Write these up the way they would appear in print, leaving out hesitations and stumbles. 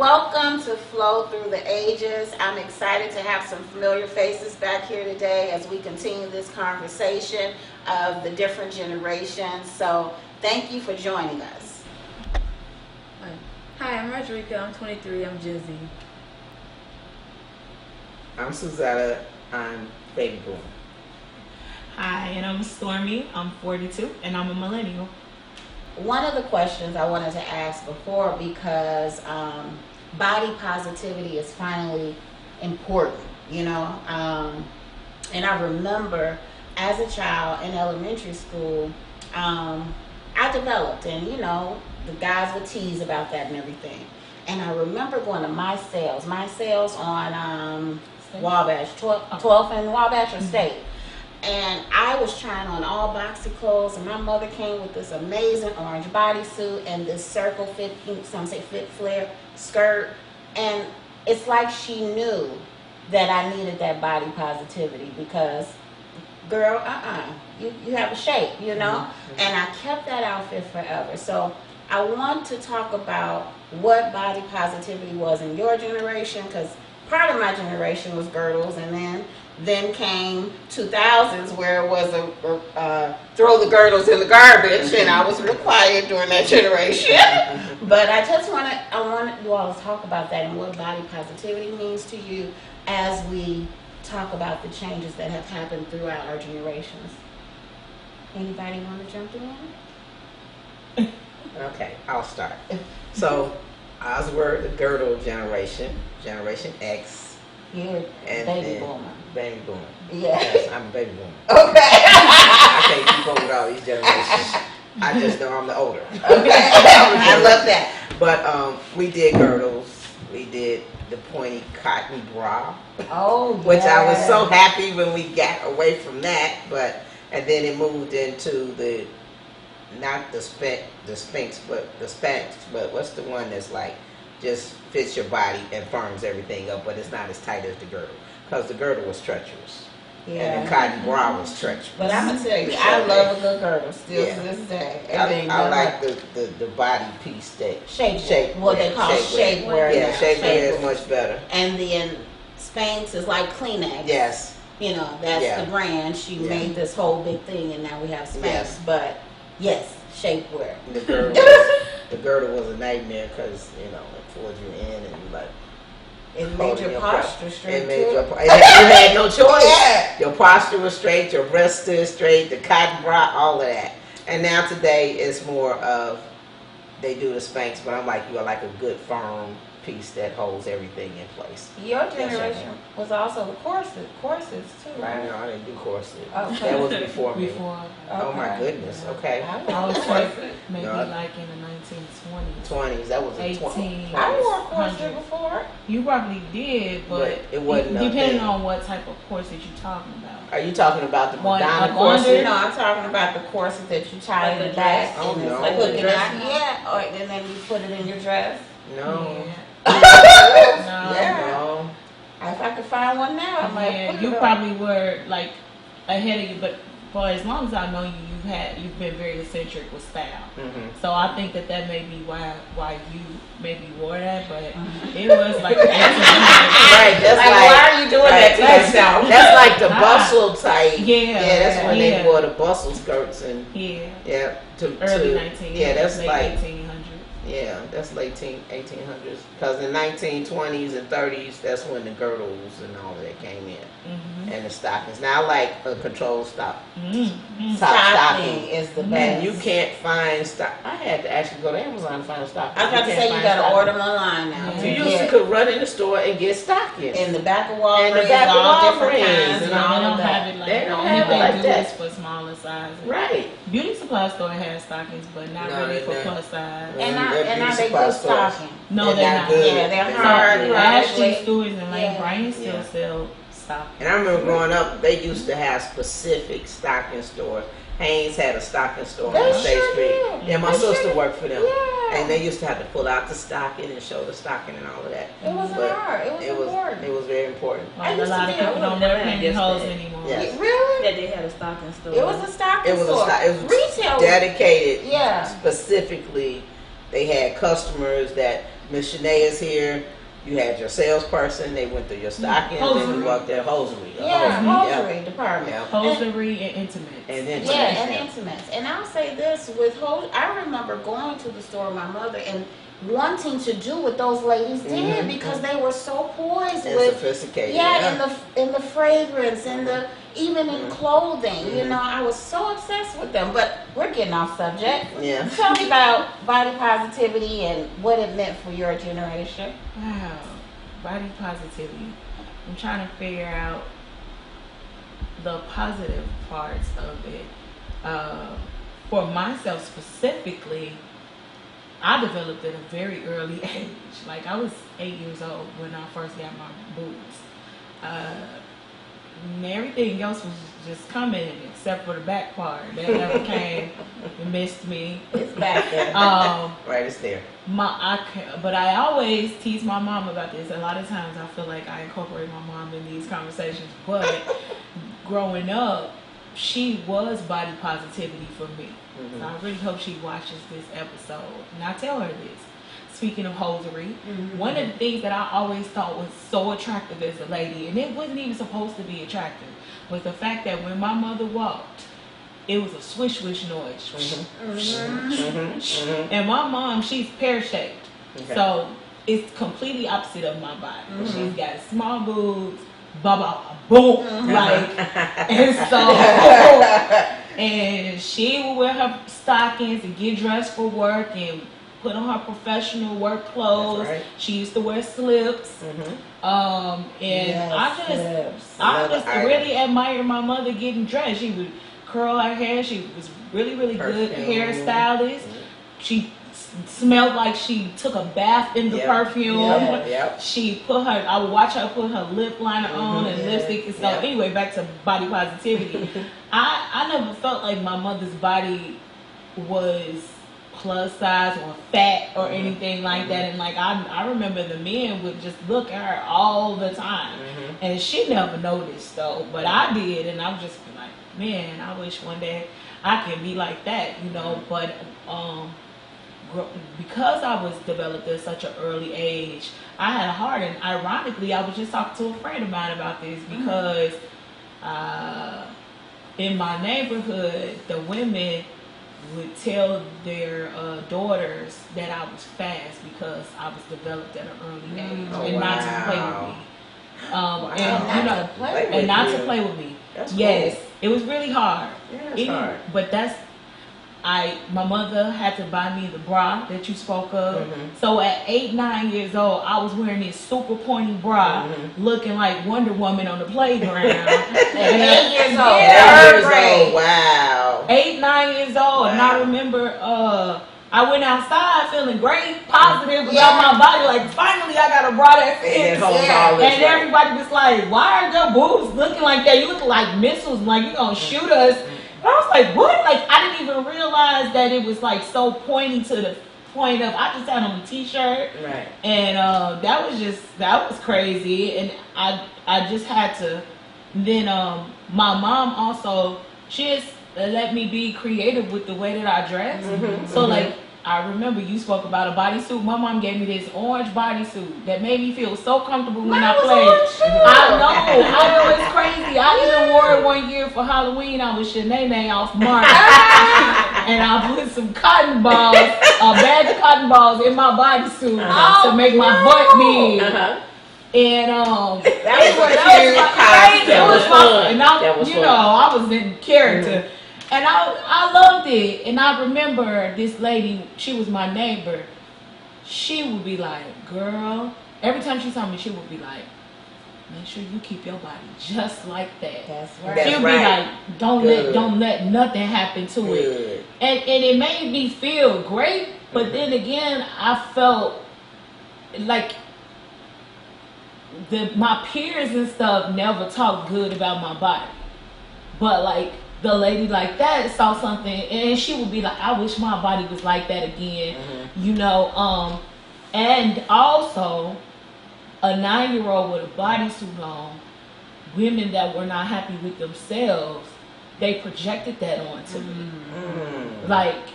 Welcome to Flow Through the Ages. I'm excited to have some familiar faces back here today as we continue this conversation of the different generations. So thank you for joining us. Hi, I'm Rodrika. I'm 23. I'm Gen Z. I'm Suzetta. I'm baby boomer. Hi, and I'm Stormy. I'm 42, and I'm a millennial. One of the questions I wanted to ask before, because body positivity is finally important, and I remember as a child in elementary school, I developed, and the guys would tease about that and everything. And I remember going to my sales on Wabash, 12th and Wabash or State. And I was trying on all boxy clothes, and my mother came with this amazing orange bodysuit and this circle fit, some say fit flare skirt. And it's like she knew that I needed that body positivity because, girl, you have a shape, Mm-hmm. And I kept that outfit forever. So I want to talk about what body positivity was in your generation, because part of my generation was girdles, and then came 2000s where it was a throw the girdles in the garbage, and I was real quiet during that generation. But I want you all to talk about that and what body positivity means to you as we talk about the changes that have happened throughout our generations. Anybody want to jump in? Okay, I'll start. So, ours were the girdle generation, Generation X. You're baby boomer. Baby boomer. Yeah. Yes, I'm a baby boomer. Okay. I can't keep up with all these generations. I just know I'm the older. Okay. I love that. But we did girdles. We did the pointy cotton bra. Oh, which I was so happy when we got away from that. And then it moved into not the Spanx, but the Spanx. But what's the one that's like just fits your body and firms everything up, but it's not as tight as the girdle, because the girdle was treacherous. Yeah. And the cotton bra was treacherous. But I'm gonna tell you, I love a good girdle still to this day. I like the body piece that shape. What they call shapewear. Yeah, shapewear is much better. And then Spanx is like Kleenex. Yes. That's the brand. She made this whole big thing, and now we have Spanx. Yes. But yes, shapewear. The girdle was a nightmare because it pulled you in and you like. It made your posture straight. You had no choice. Yeah. Your posture was straight. Your breast stood straight. The cotton bra, all of that. And now today it's more of they do the Spanx, but I'm like, you are like a good firm piece that holds everything in place. Your generation was also the corsets too, right? No, I didn't do corset. Okay. That was before me. Okay. Oh my goodness. Okay. I was maybe like in the 1920s. 20s. That was 18. I wore a corset before. You probably did, but it wasn't. Depending on what type of corset you're talking about. Are you talking about the Madonna corset? No, I'm talking about the corset that you tie in the back. Oh no. Like looking out. Yeah. And then you put it in your dress. No. Yeah. No. If I could find one now, I might. Yeah, you probably were like ahead of you, but for as long as I know you, you've been very eccentric with style. Mm-hmm. So I think that may be why you maybe wore that, but it was like right. That's like why are you doing that to yourself? That's like the bustle type. Yeah, that's when they wore the bustle skirts and early 1900s. Yeah, that's late like 1800s. Yeah, that's late 1800s. Because in 1920s and 30s, that's when the girdles and all of that came in. Mm-hmm. And the stockings. Now I like a controlled stock. Mm-hmm. Stocking is the best. And you can't find stock. I had to actually go to Amazon to find a stocking. I was about to say you got to order them online now. Yeah. You used to could run in the store and get stockings. In the back of Walgreens, all different kinds. And all of that. They don't have it like that. For smaller sizes. Right. Beauty supply store has stockings, but not really for plus size. And are they good stockings? No, they're not. Good. Yeah, they're hard. Ashley Stewart's and Lane Bryant still sell stockings. And I remember growing up, they used to have specific stocking stores. Haynes had a stocking store on State Street. Yeah, my sister worked for them. Yeah. And they used to have to pull out the stocking and show the stocking and all of that. It wasn't hard. It was important. It was very important. Like a lot of people don't wear pantyhose anymore. Yes. Really? That they had a stocking store. It was a stocking store. It was retail dedicated. Yeah. Specifically, they had customers that Miss Chanee is here. You had your salesperson. They went through your stockings. And Hosiery. you walked there hosiery. Yeah, hosiery Yep. department. Yep. Hosiery and intimates. And then Yeah, and intimates. And I'll say this with I remember going to the store with my mother and wanting to do what those ladies did because they were so poised and with sophisticated. in the fragrance and the even in clothing. You know, I was so obsessed with them. But we're getting off subject. Yeah. Tell me about body positivity and what it meant for your generation. Wow, body positivity. I'm trying to figure out the positive parts of it. For myself specifically, I developed at a very early age. Like I was 8 years old when I first got my boobs. And everything else was just coming except for the back part. That never came. It missed me. It's back there. Right, it's there. But I always tease my mom about this. A lot of times I feel like I incorporate my mom in these conversations. But growing up, she was body positivity for me. So I really hope she watches this episode. And I tell her this. Speaking of hosiery, one of the things that I always thought was so attractive as a lady, and it wasn't even supposed to be attractive, was the fact that when my mother walked, it was a swish swish noise. And my mom, she's pear shaped, so it's completely opposite of my body. She's got small boobs, boom, like, and so, and she would wear her stockings and get dressed for work and put on her professional work clothes. Right. She used to wear slips. And yes, I just really admired my mother getting dressed. She would curl her hair. She was really, really good hairstylist. She smelled like she took a bath in the perfume. She put her, I would watch her put her lip liner on and lipstick and stuff. Anyway, back to body positivity. I never felt like my mother's body was plus size or fat or anything like that, and like I remember the men would just look at her all the time, and she never noticed though, but I did, and I'm just like, man, I wish one day I can be like that, you know. But because I was developed at such an early age, I had a heart, and ironically, I was just talking to a friend of mine about this because in my neighborhood, the women would tell their daughters that I was fast because I was developed at an early age, and not to play with me. And not to play with me. That's yes, cool. It was really hard. Yeah, it's hard. But my mother had to buy me the bra that you spoke of. So at 8, 9 years old, I was wearing this super pointy bra, looking like Wonder Woman on the playground. At 8 years old. Yeah, 3rd grade. Wow. 8, 9 years old, and I remember I went outside feeling great, positive about my body. Like finally, I got a bra that fits. And everybody was like, "Why are your boobs looking like that? You look like missiles. Like you gonna shoot us." And I was like, "What?" Like I didn't even realize that it was like so pointy to the point of I just had on a t-shirt, right? And that was crazy. And I just had to. Then my mom also, she just let me be creative with the way that I dress. So like I remember you spoke about a bodysuit. My mom gave me this orange bodysuit that made me feel so comfortable when I played. I know, it's crazy. I even wore it one year for Halloween. I was Chanee off Mark. And I put some cotton balls, a bag of cotton balls in my bodysuit to make my butt big. And that was fun. And I was in character. And I loved it. And I remember this lady, she was my neighbor. She would be like, girl, every time she saw me, she would be like, make sure you keep your body just like that. That's right. She would be like, don't let nothing happen to it. And it made me feel great. But then again, I felt like my peers and stuff never talked good about my body. But like, the lady like that saw something and she would be like, I wish my body was like that again. You know, and also a 9-year-old with a bodysuit on, women that were not happy with themselves, they projected that onto me. Like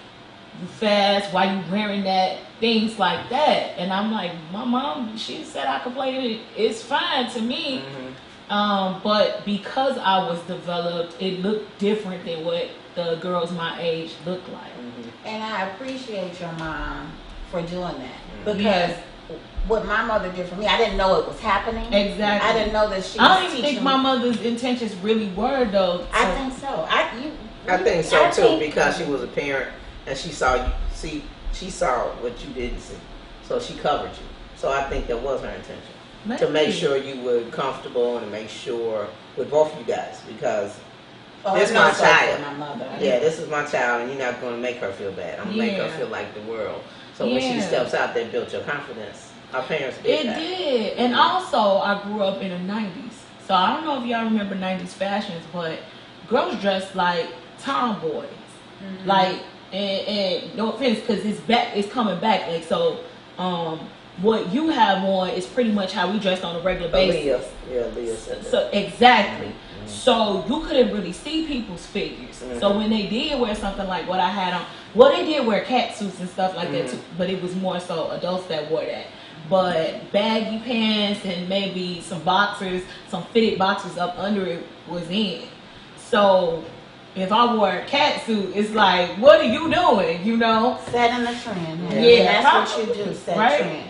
you fast, why you wearing that, things like that. And I'm like, my mom, she said I could play it, it's fine to me. But because I was developed, it looked different than what the girls my age look like. And I appreciate your mom for doing that, because what my mother did for me, I didn't know it was happening. Exactly. I didn't know that she was I don't even teaching think my mother's intentions really were though. I think so. I think so too, because she was a parent and she saw you. She saw what you didn't see, so she covered you. So I think that was her intention. Maybe. To make sure you were comfortable and to make sure with both of you guys, because this is my child. My mother. Yeah, this is my child, and you're not going to make her feel bad. I'm going to make her feel like the world. So when she steps out there, built your confidence. Our parents did that. It did. And also, I grew up in the 90s. So I don't know if y'all remember 90s fashions, but girls dressed like tomboys. Like, and no offense, because it's coming back. Like, so, what you have on is pretty much how we dressed on a regular basis. Leah said that. So exactly. So you couldn't really see people's figures. So when they did wear something like what I had on, well, they did wear cat suits and stuff like that too, but it was more so adults that wore that. But baggy pants and maybe some boxers, some fitted boxers up under it was in. So if I wore a cat suit, it's like, what are you doing? You know? Setting the trend. Yeah, that's what you do. Set trend.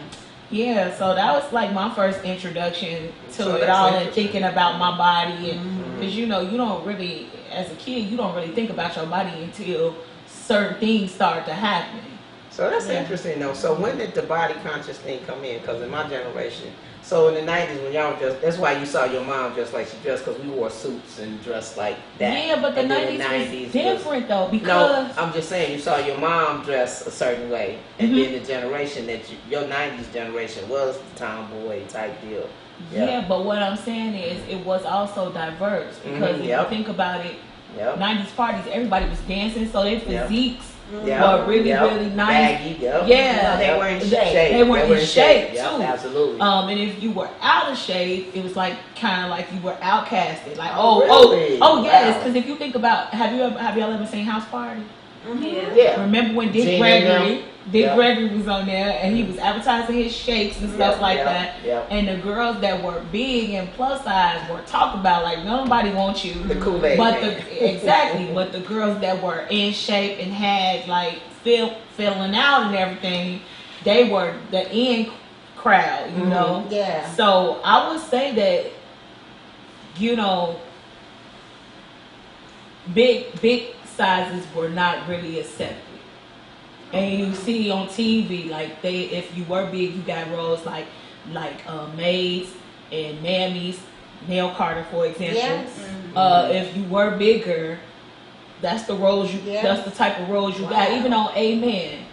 Yeah, so that was like my first introduction to So it all and thinking about my body. And because you know, you don't really, as a kid, you don't really think about your body until certain things start to happen. So that's interesting though. So when did the body conscious thing come in? Because in my generation, so in the 90s when y'all dressed, that's why you saw your mom dressed like she dressed, because we wore suits and dressed like that. Yeah, but the And 90s was different though, because... No, I'm just saying you saw your mom dress a certain way, and then the generation that your 90s generation was the tomboy type deal. Yeah, but what I'm saying is it was also diverse, because if you think about it, 90s parties, everybody was dancing, so their physiques were really, really nice. Baggy, Yeah, they were in shape. They were in shape too. Absolutely. And if you were out of shape, it was like kind of like you were outcasted. Like, really? yes. Wow. Because if you think about, have y'all ever seen House Party? Yeah. Remember when Dick Gregory was on there and he was advertising his shakes and stuff like that. And the girls that were big and plus size were talked about like nobody wants you. The Kool-Aid. But but the girls that were in shape and had like filling out and everything, they were the in crowd, you know. Yeah. So I would say that, you know, big sizes were not really accepted. And you see on TV, like if you were big, you got roles like maids and mammies, nail Carter, for example. Yes. If you were bigger, that's the roles that's the type of roles you got. Even on Amen,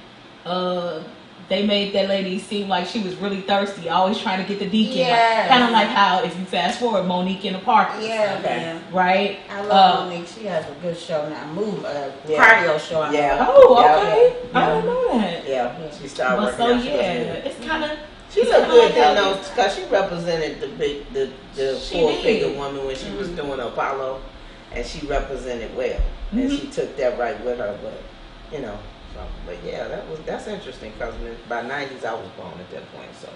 they made that lady seem like she was really thirsty, always trying to get the deacon. Yes. Kind of like how, if you fast forward, Monique in the park. Yeah. Okay. Right? I love Monique. She has a good show now. Cardio show. Oh, okay. I didn't know that. Yeah. She started But working so out. it's kind of. She looked good then, though, because she represented the She four-figure did. woman when she was doing Apollo, and she represented well, and she took that right with her. But you know, but yeah, that's interesting, because by 90s I was born at that point, so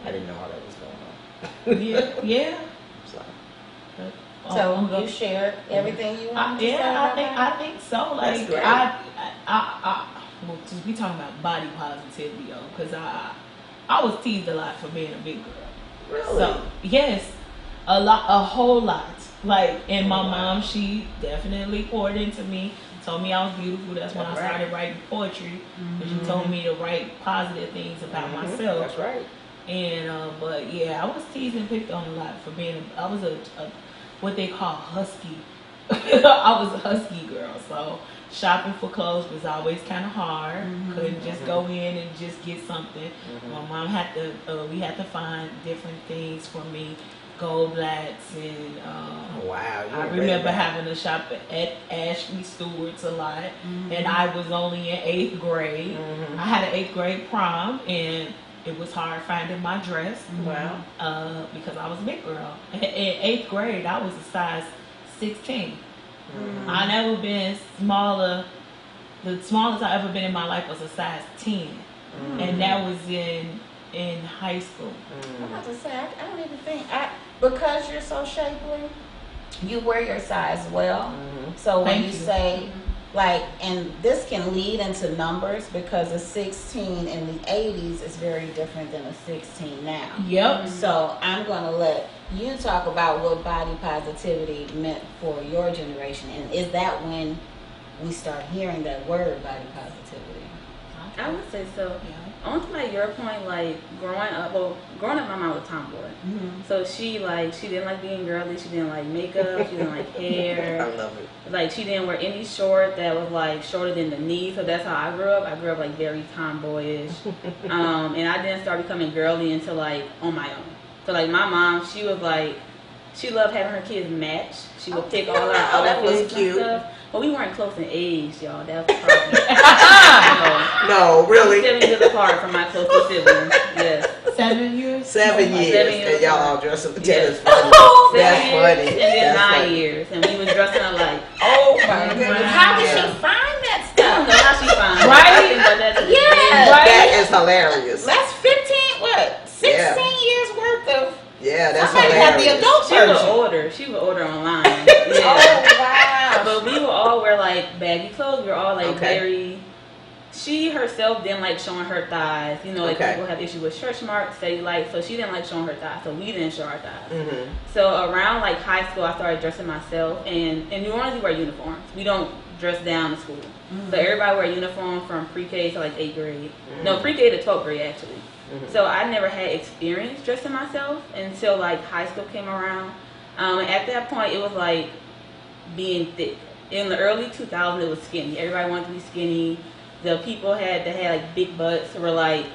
I didn't know how that was going on. Yeah. So you shared everything you wanted to say about that? I think so. Like That's great. well, just we talking about body positivity, yo, because I was teased a lot for being a big girl. Really? So yes, a whole lot. Like, and my mom, she definitely poured into me. Told me I was beautiful. That's when I started writing poetry. And she told me to write positive things about myself. That's right. And but yeah, I was teased and picked on a lot for being. I was a what they call husky. I was a husky girl, so shopping for clothes was always kind of hard. Couldn't just go in and just get something. My mom had to. We had to find different things for me. Gold blacks and I remember having to shop at Ashley Stewart's a lot, and I was only in 8th grade. I had an 8th grade prom, and it was hard finding my dress. Wow. Because I was a big girl. In 8th grade, I was a size 16. I never been smaller the smallest I ever been in my life was a size 10, and that was in high school. I'm about to say, I don't even think because you're so shapely, you wear your size well. So when Thank you you. say like, and this can lead into numbers because a 16 in the 80s is very different than a 16 now. Yep. So I'm going to let you talk about what body positivity meant for your generation, and is that when we start hearing that word, body positivity? I would say so. Yeah. On to like your point, like growing up, my mom was a tomboy. So she didn't like being girly, she didn't like makeup, she didn't like hair. I love it. Like she didn't wear any short that was like shorter than the knee. So that's how I grew up. I grew up like very tomboyish. And I didn't start becoming girly until like on my own. So like my mom, she was like, she loved having her kids match. She would pick all our that was outfits and cute. stuff. But we weren't close in age, y'all. That was the problem. No, really. 7 years apart from my closest siblings. Yes. 7 years. 7 years, 7 years. and y'all all dressed up. Yes. That's funny. Oh, That's 7 years, funny. and then That's 9 funny. years, and we was dressing alike. Oh my goodness! How did she Yeah. find that I don't know stuff? how she found it. Right? I think about that to this Yeah. day. Right. That is hilarious. That's 15. What? 16 Yeah. years worth of. Yeah, that's Somebody have the hilarious. adult She would version. order. She would order online. Oh Yeah. wow! But we would all wear like baggy clothes. We were all like Okay. very. She herself didn't like showing her thighs. You know, like Okay. people have issues with stretch marks, cellulite. So she didn't like showing her thighs. So we didn't show our thighs. Mm-hmm. So around like high school, I started dressing myself. And in New Orleans, we wear uniforms. We don't dress down to school. So everybody wear uniform from pre-K to like 8th grade. No, pre-K to 12th grade actually. So I never had experience dressing myself until like high school came around. At that point, it was like being thick. In the early 2000s, it was skinny. Everybody wanted to be skinny. The people that had like big butts were like,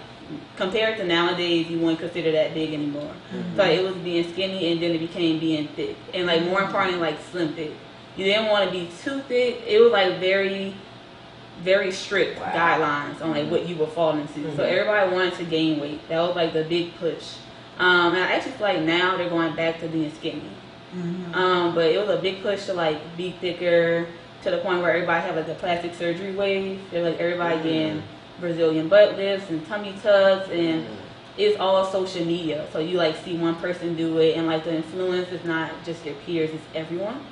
compared to nowadays, you wouldn't consider that big anymore. So it was being skinny, and then it became being thick, and like more importantly, like slim thick. You didn't want to be too thick. It was like very, very strict guidelines on like what you were falling into. So everybody wanted to gain weight. That was like the big push. And I actually feel like now they're going back to being skinny. But it was a big push to like be thicker, to the point where everybody had like the plastic surgery wave. They're like everybody getting Brazilian butt lifts and tummy tucks, and it's all social media. So you like see one person do it, and like the influence is not just your peers, it's everyone.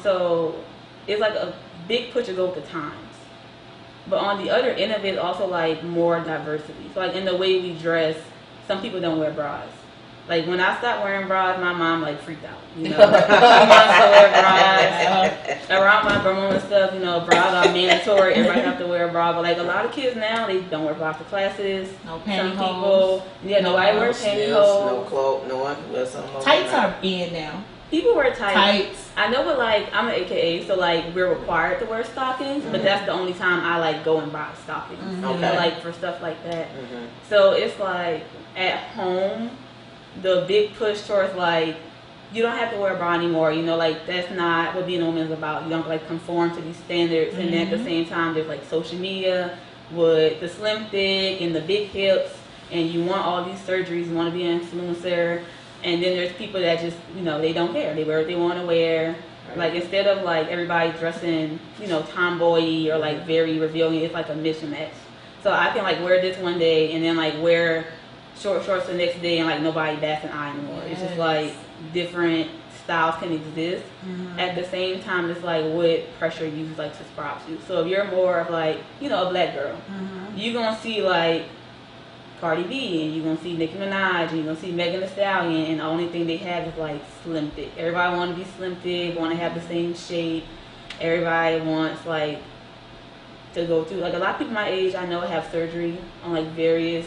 So it's like a big push to go with the times. But on the other end of it, also like more diversity. So like in the way we dress, some people don't wear bras. Like when I stopped wearing bras, my mom like freaked out. You know, she wants to wear bras. Around my grandma and stuff, you know, bras are mandatory. Everybody have to wear a bra. But like a lot of kids now, they don't wear bras to classes. No Some pantyhose. people, nobody wears No pantyhose. clothes, no one wears something. Tights are in now. People wear tights. Tights. I know, but like I'm an AKA, so like we're required to wear stockings, but that's the only time I like go and buy stockings. You know, Okay. like for stuff like that. So it's like at home, the big push towards like you don't have to wear a bra anymore. You know, like that's not what being a woman is about. You don't like conform to these standards, and then at the same time, there's like social media with the slim thick and the big hips, and you want all these surgeries. You want to be an influencer. And then there's people that just, you know, they don't care. They wear what they want to wear. Like, instead of, like, everybody dressing, you know, tomboy or, like, very revealing, it's, like, a mismatch. So I can, like, wear this one day and then, like, wear short shorts the next day and, like, nobody bats an eye anymore. It's just, like, different styles can exist. At the same time, it's, like, what pressure you, like, to sprout you. So if you're more of, like, you know, a black girl, you're going to see, like, Cardi B, and you're going to see Nicki Minaj, and you're going to see Megan Thee Stallion, and the only thing they have is like slim thick. Everybody want to be slim thick, want to have the same shape. Everybody wants like to go through, like a lot of people my age I know have surgery on like various.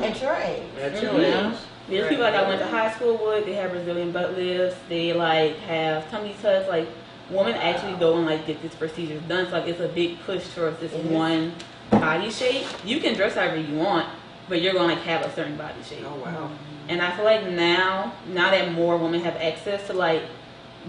At your age. That's your Mhm. age. There's people like I went to high school with, they have Brazilian butt lifts, they like have tummy tucks, like women actually go and like get these procedures done. So like it's a big push towards this one body shape. You can dress however you want, but you're going to like have a certain body shape. Oh wow. And I feel like now that more women have access to like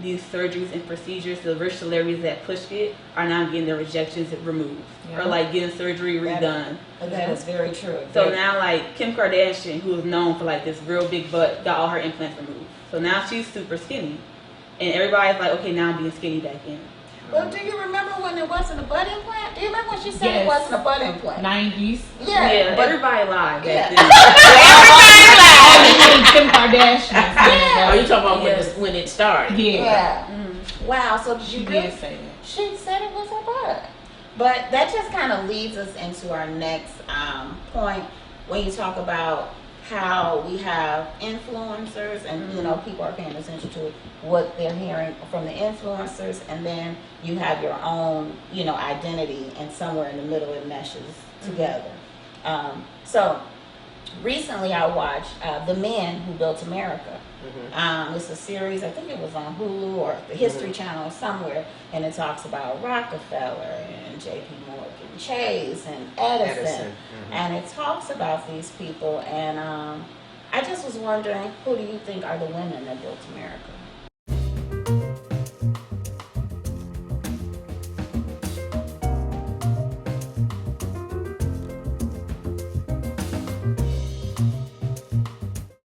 these surgeries and procedures, the rich celebrities that push it are now getting their rejections removed or like getting surgery redone. That is very true. So now like Kim Kardashian, who is known for like this real big butt, got all her implants removed. So now she's super skinny. And everybody's like, okay, now I'm being skinny back in. Well, do you remember when it wasn't a butt implant? Do you remember when she said Yes. it wasn't a butt implant? 90s. Yeah, but everybody lied back Yeah. then. Kim Kardashian. Oh, you talking about Yes. when it started? Yeah. yeah. Mhm. Wow. So She you really, did say that. she said it was her butt. But that just kind of leads us into our next point when you talk about how we have influencers and you know people are paying attention to what they're hearing from the influencers, and then you have your own identity, and somewhere in the middle it meshes together. So recently I watched The Men Who Built America. It's a series, I think it was on Hulu or the History Channel or somewhere, and it talks about Rockefeller and J.P. Morgan Chase and Edison. And it talks about these people, and I just was wondering, who do you think are the women that built America?